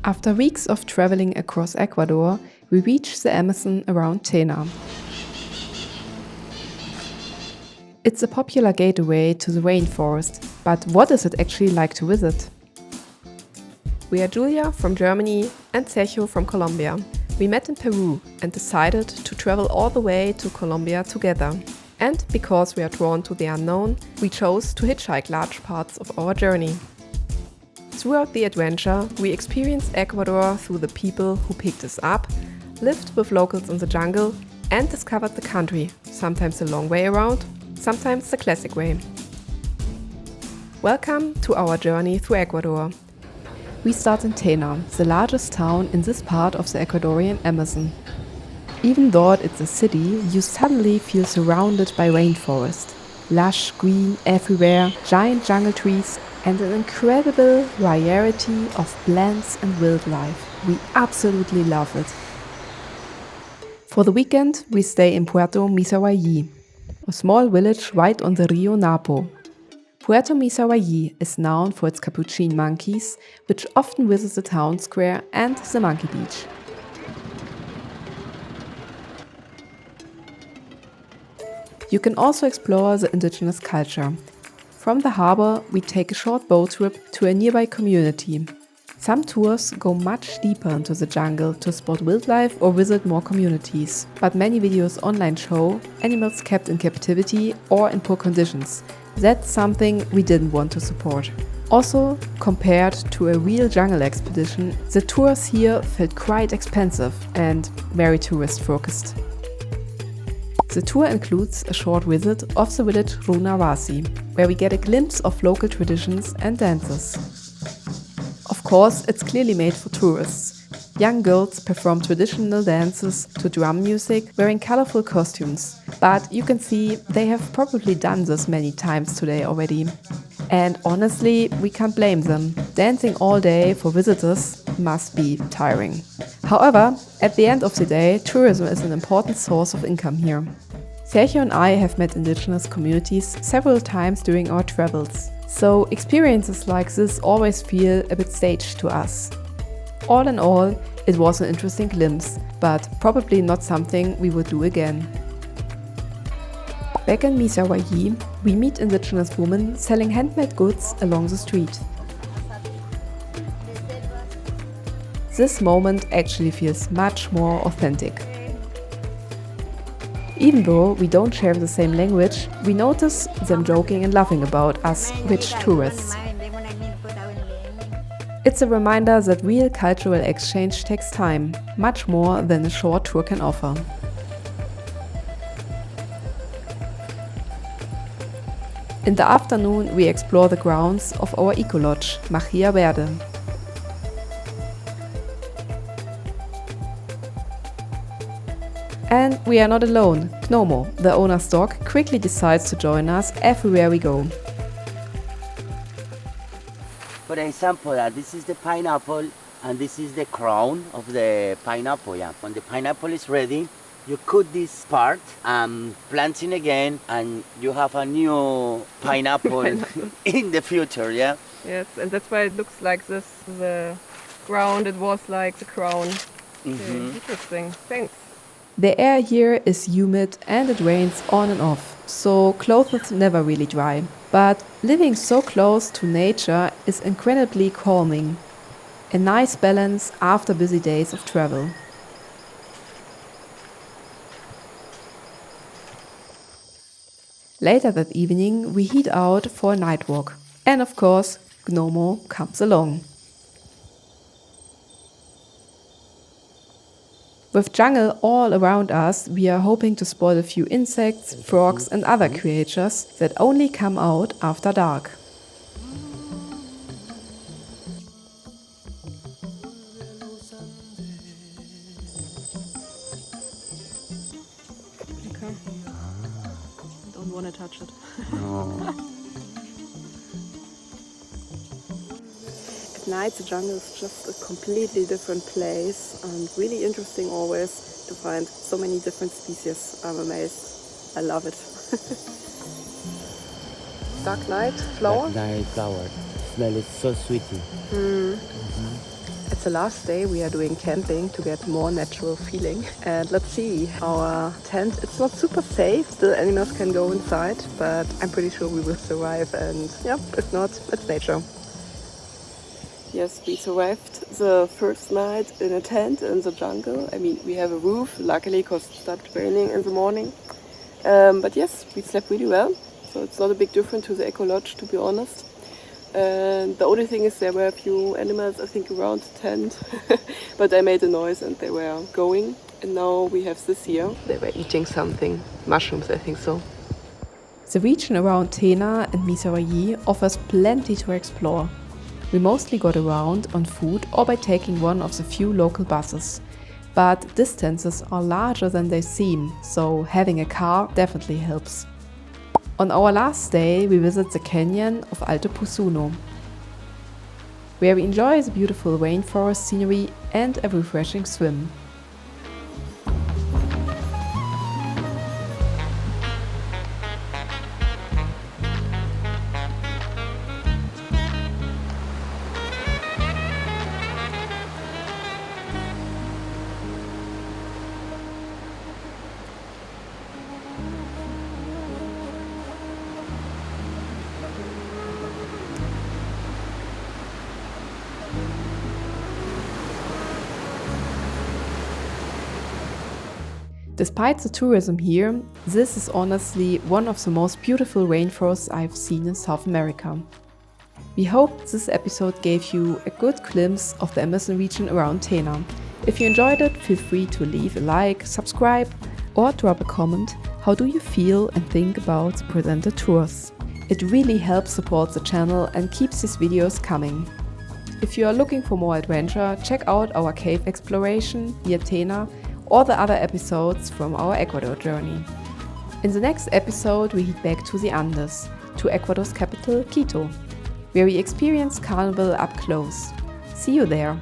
After weeks of traveling across Ecuador, we reach the Amazon around Tena. It's a popular gateway to the rainforest, but what is it actually like to visit? We are Julia from Germany and Sergio from Colombia. We met in Peru and decided to travel all the way to Colombia together. And because we are drawn to the unknown, we chose to hitchhike large parts of our journey. Throughout the adventure, we experienced Ecuador through the people who picked us up, lived with locals in the jungle, and discovered the country, sometimes the long way around, sometimes the classic way. Welcome to our journey through Ecuador. We start in Tena, the largest town in this part of the Ecuadorian Amazon. Even though it's a city, you suddenly feel surrounded by rainforest. Lush green everywhere, giant jungle trees, and an incredible variety of plants and wildlife. We absolutely love it. For the weekend, we stay in Puerto Misahuallí, a small village right on the Río Napo. Puerto Misahuallí is known for its capuchin monkeys, which often visit the town square and the monkey beach. You can also explore the indigenous culture. From the harbour, we take a short boat trip to a nearby community. Some tours go much deeper into the jungle to spot wildlife or visit more communities, but many videos online show animals kept in captivity or in poor conditions. That's something we didn't want to support. Also, compared to a real jungle expedition, the tours here felt quite expensive and very tourist-focused. The tour includes a short visit of the village Runa Wasi, where we get a glimpse of local traditions and dances. Of course, it's clearly made for tourists. Young girls perform traditional dances to drum music wearing colorful costumes, but you can see they have probably done this many times today already. And honestly, we can't blame them. Dancing all day for visitors must be tiring. However, at the end of the day, tourism is an important source of income here. Sergio and I have met indigenous communities several times during our travels, so experiences like this always feel a bit staged to us. All in all, it was an interesting glimpse, but probably not something we would do again. Back in Misahuallí, we meet indigenous women selling handmade goods along the street. This moment actually feels much more authentic. Even though we don't share the same language, we notice them joking and laughing about us rich tourists. It's a reminder that real cultural exchange takes time, much more than a short tour can offer. In the afternoon, we explore the grounds of our eco lodge, Magia Verde. And we are not alone. Gnomo, the owner's dog, quickly decides to join us everywhere we go. For example, this is the pineapple and this is the crown of the pineapple. Yeah. When the pineapple is ready, you cut this part and plant it again and you have a new pineapple in the future, yeah? Yes, and that's why it looks like this. The ground, it was like the crown. Okay, interesting. Thanks. The air here is humid and it rains on and off, so clothes never really dry. But living so close to nature is incredibly calming. A nice balance after busy days of travel. Later that evening, we head out for a night walk. And of course, Gnomo comes along. With jungle all around us, we are hoping to spot a few insects, frogs and other creatures that only come out after dark. Okay. Don't want to touch it. No. At night the jungle is just a completely different place and really interesting always to find so many different species. I'm amazed. I love it. Dark night flower? Dark night flower. Smell is so sweet. It It's the last day we are doing camping to get more natural feeling. And let's see, our tent, it's not super safe. Still animals can go inside, but I'm pretty sure we will survive. And yeah, if not, it's nature. Yes, we survived the first night in a tent in the jungle. I mean, we have a roof, luckily, because it started raining in the morning. But yes, we slept really well. So it's not a big difference to the Eco Lodge, to be honest. And the only thing is there were a few animals, I think around the tent, but they made a noise and they were going. And now we have this here. They were eating something, mushrooms, I think so. The region around Tena and Misahuallí offers plenty to explore. We mostly got around on foot or by taking one of the few local buses. But distances are larger than they seem, so having a car definitely helps. On our last day, we visit the canyon of Alto Pusuno, where we enjoy the beautiful rainforest scenery and a refreshing swim. Despite the tourism here, this is honestly one of the most beautiful rainforests I've seen in South America. We hope this episode gave you a good glimpse of the Amazon region around Tena. If you enjoyed it, feel free to leave a like, subscribe, or drop a comment. How do you feel and think about the presented tours? It really helps support the channel and keeps these videos coming. If you are looking for more adventure, check out our cave exploration near Tena or the other episodes from our Ecuador journey. In the next episode, we head back to the Andes, to Ecuador's capital, Quito, where we experience Carnival up close. See you there!